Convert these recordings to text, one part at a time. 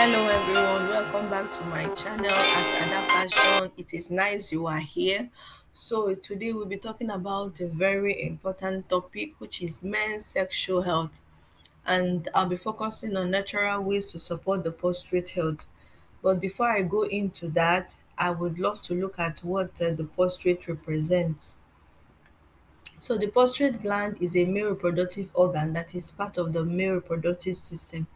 Hello everyone, welcome back to my channel at Ada Passion. It is nice you are here. So today we'll be talking about a very important topic which is men's sexual health, and I'll be focusing on natural ways to support the prostate health. But before I go into that, I would love to look at what the prostate represents. So the prostate gland is a male reproductive organ that is part of the male reproductive system.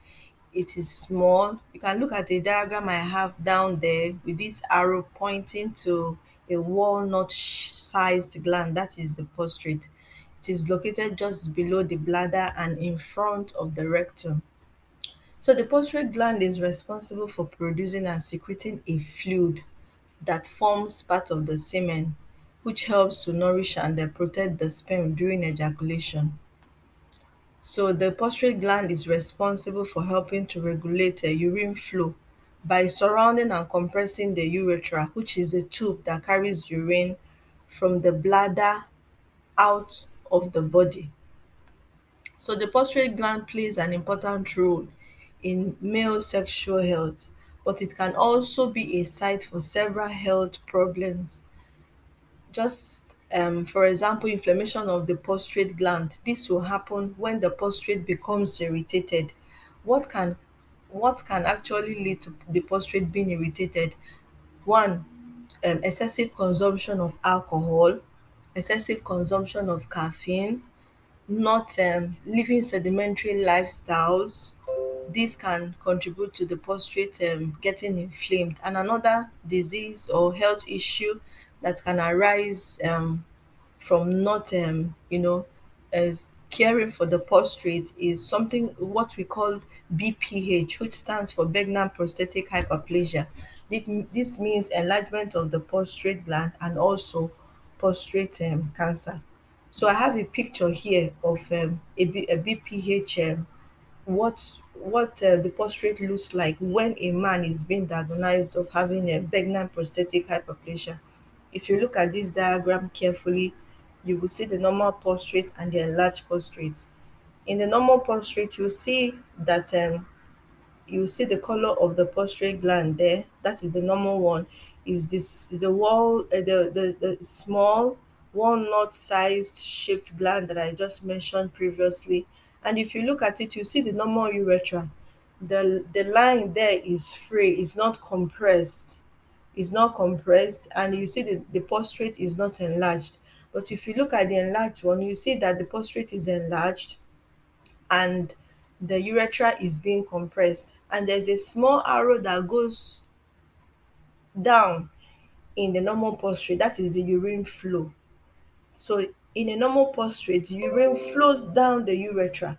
It is small. You can look at the diagram I have down there with this arrow pointing to a walnut-sized gland. That is the prostate. It is located just below the bladder and in front of the rectum. So the prostate gland is responsible for producing and secreting a fluid that forms part of the semen, which helps to nourish and protect the sperm during ejaculation. So the prostate gland is responsible for helping to regulate urine flow by surrounding and compressing the urethra, which is the tube that carries urine from the bladder out of the body. So the prostate gland plays an important role in male sexual health, but it can also be a site for several health problems. Just for example, inflammation of the prostate gland. This will happen when the prostate becomes irritated. What can what can actually lead to the prostate being irritated? One, excessive consumption of alcohol, excessive consumption of caffeine, not living sedimentary lifestyles. This can contribute to the prostate getting inflamed. And another disease or health issue that can arise from not as caring for the prostate is something what we call BPH, which stands for benign prostatic hyperplasia. This means enlargement of the prostate gland and also prostate cancer. So I have a picture here of a BPH, what the prostate looks like when a man is being diagnosed of having a benign prostatic hyperplasia. If you look at this diagram carefully, you will see the normal prostate and the enlarged prostate. In the normal prostate, you see the color of the prostate gland there. That is the normal one. Is a wall the small walnut-sized shaped gland that I just mentioned previously. And if you look at it, you see the normal urethra. The line there is free, is not compressed. Is not compressed, and you see the prostate is not enlarged. But if you look at the enlarged one, you see that the prostate is enlarged and the urethra is being compressed, and there's a small arrow that goes down in the normal prostate. That is the urine flow. So in a normal prostate, urine flows down the urethra,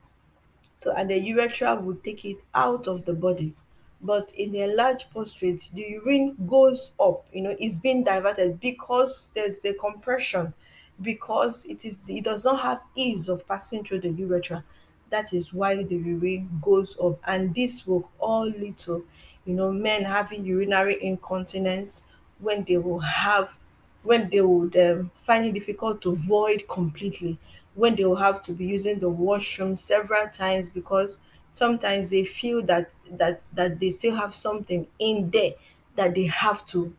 so and the urethra will take it out of the body. But in the enlarged prostate, the urine goes up, it's being diverted because there's a compression, because it does not have ease of passing through the urethra. That is why the urine goes up, and this will all lead to men having urinary incontinence when they will have when they would find it difficult to void completely, when they will have to be using the washroom several times because sometimes they feel that they still have something in there that they have to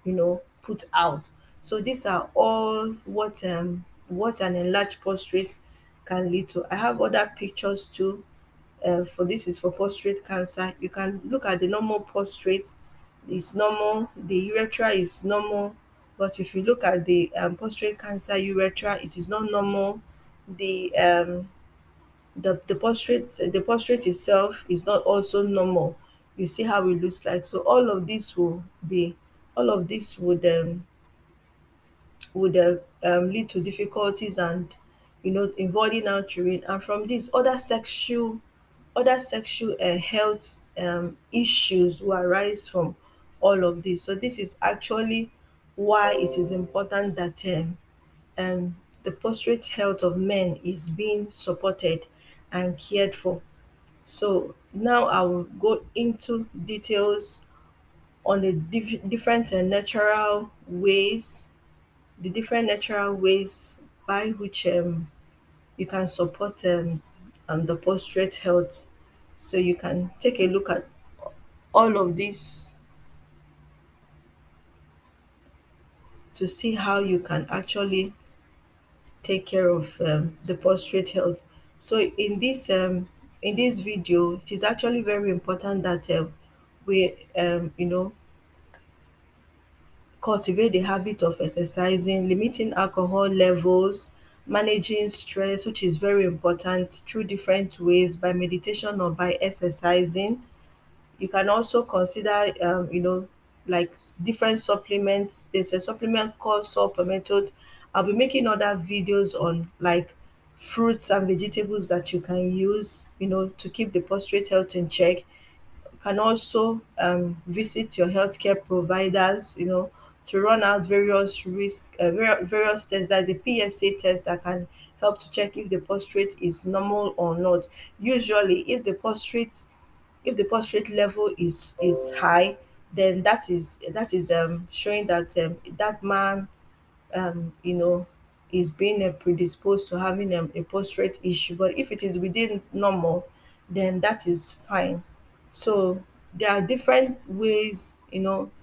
put out. So these are all what an enlarged prostate can lead to. I have other pictures too. For this is for prostate cancer. You can look at the normal prostate. It's normal, the urethra is normal, but if you look at the prostate cancer urethra, it is not normal. The the prostate the prostate itself is not also normal. You see how it looks like. So all of this would lead to difficulties and in voiding out urine, and from this other sexual health issues will arise from all of this. So this is actually why it is important that the prostate health of men is being supported and cared for. So now I will go into details on the different natural ways, the different natural ways by which you can support the prostate health. So you can take a look at all of this to see how you can actually take care of the prostate health. So in this video, it is actually very important that we cultivate the habit of exercising, limiting alcohol levels, managing stress, which is very important, through different ways, by meditation or by exercising. You can also consider like different supplements. There's a supplement called method. I'll be making other videos on like fruits and vegetables that you can use, to keep the prostate health in check. You can also visit your healthcare providers, to run out various various tests, like the PSA test, that can help to check if the prostate is normal or not. Usually, if the prostate level is high, then that is showing that that man is being predisposed to having a prostate issue. But if it is within normal, then that is fine. So there are different ways,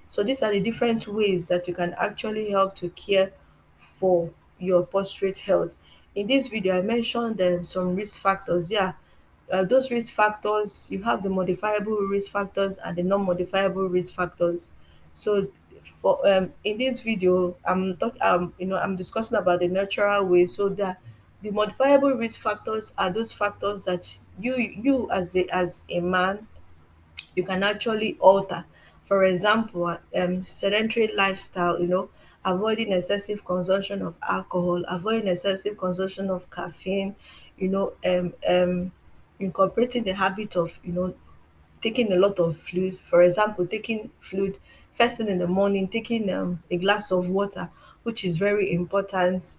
so these are the different ways that you can actually help to care for your prostate health. In this video, I mentioned some risk factors. Yeah, those risk factors, you have the modifiable risk factors and the non-modifiable risk factors. So for in this video, I'm discussing about the natural way. So that the modifiable risk factors are those factors that you as a man, you can actually alter. For example, sedentary lifestyle, avoiding excessive consumption of alcohol, avoiding excessive consumption of caffeine, incorporating the habit of taking a lot of fluid. For example, taking fluid first thing in the morning, taking a glass of water, which is very important.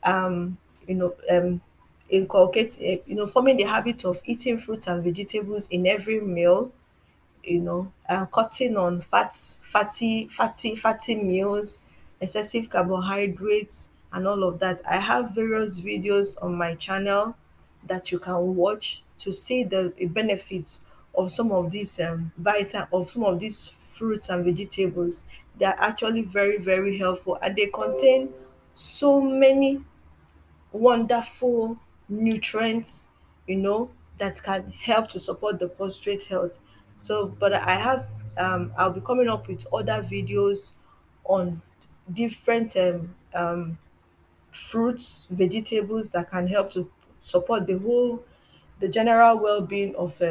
Um, you know, inculcate forming the habit of eating fruits and vegetables in every meal, cutting on fatty meals, excessive carbohydrates, and all of that. I have various videos on my channel that you can watch to see the benefits of some of these some of these fruits and vegetables. They are actually very, very helpful, and they contain so many wonderful nutrients, that can help to support the prostate health. So, but I'll be coming up with other videos on different fruits, vegetables that can help to support the general well-being of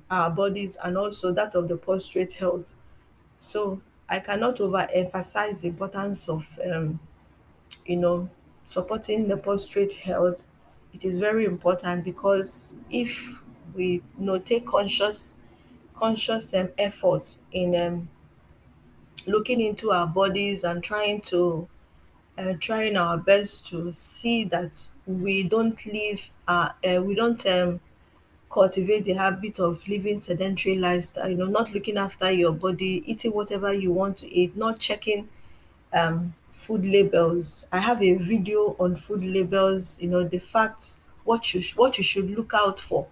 our bodies, and also that of the prostate health. So I cannot overemphasize the importance of you know supporting the prostate health. It is very important, because if we take conscious effort in looking into our bodies and trying our best to see that we don't cultivate the habit of living sedentary lifestyle, not looking after your body, eating whatever you want to eat, not checking food labels. I have a video on food labels, the facts, what you should look out for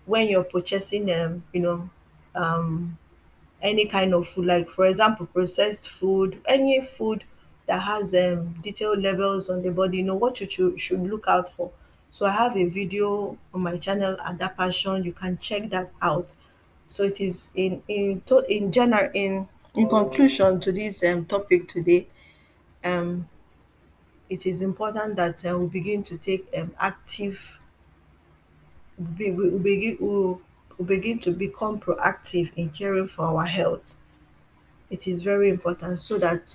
when you're purchasing any kind of food, like for example processed food, any food that has detailed labels on the body, what you should look out for. So I have a video on my channel at that passion, you can check that out. So it is in general, in conclusion to this topic today, um it is important that we begin to take active we begin to become proactive in caring for our health. It is very important, so that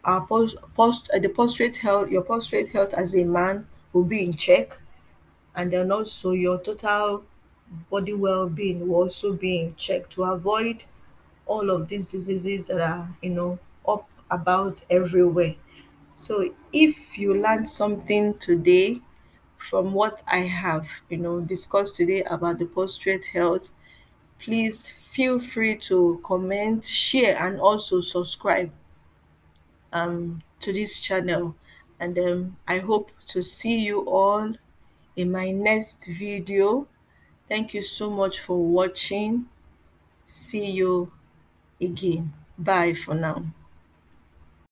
the prostate health your prostate health as a man will be in check, and then also your total body well-being will also be in check, to avoid all of these diseases that are up about everywhere. So if you learned something today from what I have discussed today about the prostate health, please feel free to comment, share, and also subscribe to this channel. And I hope to see you all in my next video. Thank you so much for watching. See you again. Bye for now.